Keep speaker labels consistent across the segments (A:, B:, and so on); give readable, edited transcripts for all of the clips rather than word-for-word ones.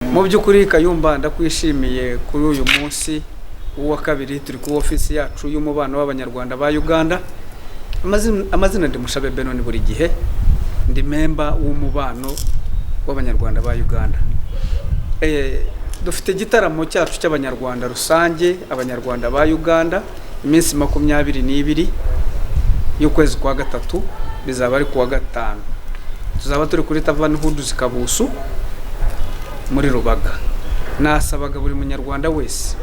A: Mu by'ukuri Kayumba ndakwishimiye kuri uyu munsi wa kabiri turi ku office yacu y'umubano w'abanyarwanda ba Uganda. Amazina ndi Mushabe Benoni buri gihe ndi member w'umubano w'abanyarwanda ba Uganda. Dufite gitaramo cyacu cy'abanyarwanda rusange abanyarwanda ba Uganda iminsi 22 y'ukwezi kwa gatatu bizaba ari kuwa gatanu. Tuzaba turi kuri Tavern Hood Zikabusu muri Rubaga. Nasabaga buri munyarwanda wese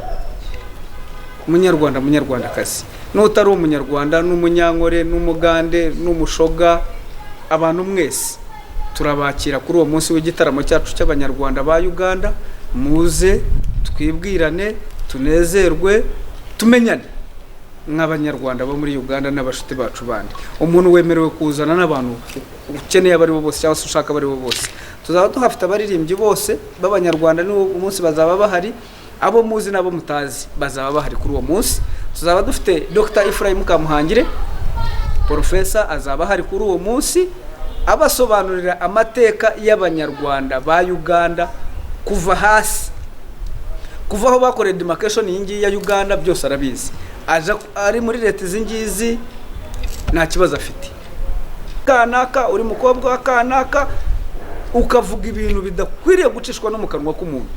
A: munyarwandakazi n'utari umunyarwanda n'umunyankore n'umugande n'umushoga abantu mwese turabakira kuri uwo munsi w'igitaramo cyacu cy'abanyarwanda ba Uganda. Muze twibwirane tunezerwe tumenyane nk'abanyarwanda bo muri Uganda n'abashuti bacu bandi. Umuntu wemerewe kuzana n'abantu ukeneye abari bo bose cyangwa ushaka abari bo bose. Tuzaba tuhafite abaririmbyi bose b'abanyarwanda n'umunsi bazaba bahari, abo muzi nabo mutazi bazaba bahari kuri uwo munsi. Tuzaba dufite Dr. Ephraim Kamuhangire professor azaba hari kuri uwo munsi abasobanurira amateka y'abanyarwanda ba Uganda kuva hasi, kuva aho bakoreye demarcation y'ingi ya Uganda byose arabizi. Aja ari muri leta zingizi nta kibazo afite. Kanaka uri mukobwa wa kanaka ukavuga ibintu bidakwiriye gucishwa no mu kanwa k'umuntu.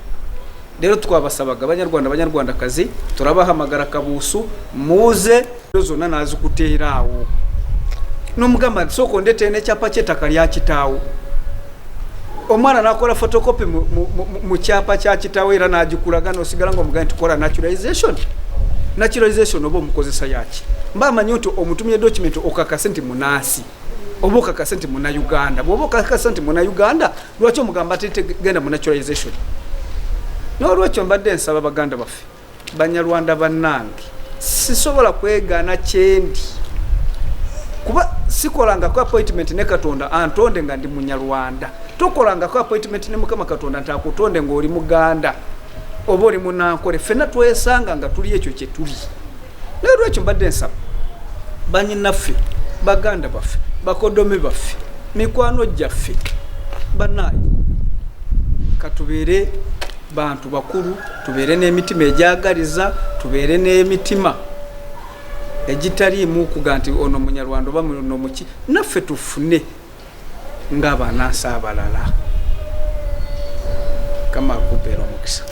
A: Rero twabasabaga abanyarwandakazi turabahamagara Kabusu muze zona nazi kuterawo n'umugamba soko ndete ne cyapa cyetaka lya kitawo. Omwana nakora photocopy mu cyapa cya kitawo era nagikuraga no sigara ngo mugandi tukora naturalization obo mukozesa yaki mbama nyoto omutumye document okakasenti munasi obo kakasenti muna Uganda bobo kakasenti muna Uganda lwacho mugamba tete genda mu naturalization no lwacho mbadde nsaba baganda bafe banyarwanda banange sisobola kwegana kyendi kuba sikolanga kwa appointment ne Katonda antonde nga ndi munyarwanda tokolanga kwa appointment ne mukama Katonda ntakutonde ngo uri muganda obori munankore fena twesanga nga tuli ekyo kye tuli. Lero ekyo mbadde nsaba banyinafe baganda bafe bakodome bafe mikwano gyaffe banayi katubere bantu bakuru tubere n'emitima ejagaliza tubere n'emitima ejitali mu kuganti ono munyarwanda ba muno muki naffe tufune ngaba nasabalala kama kupera mukisa.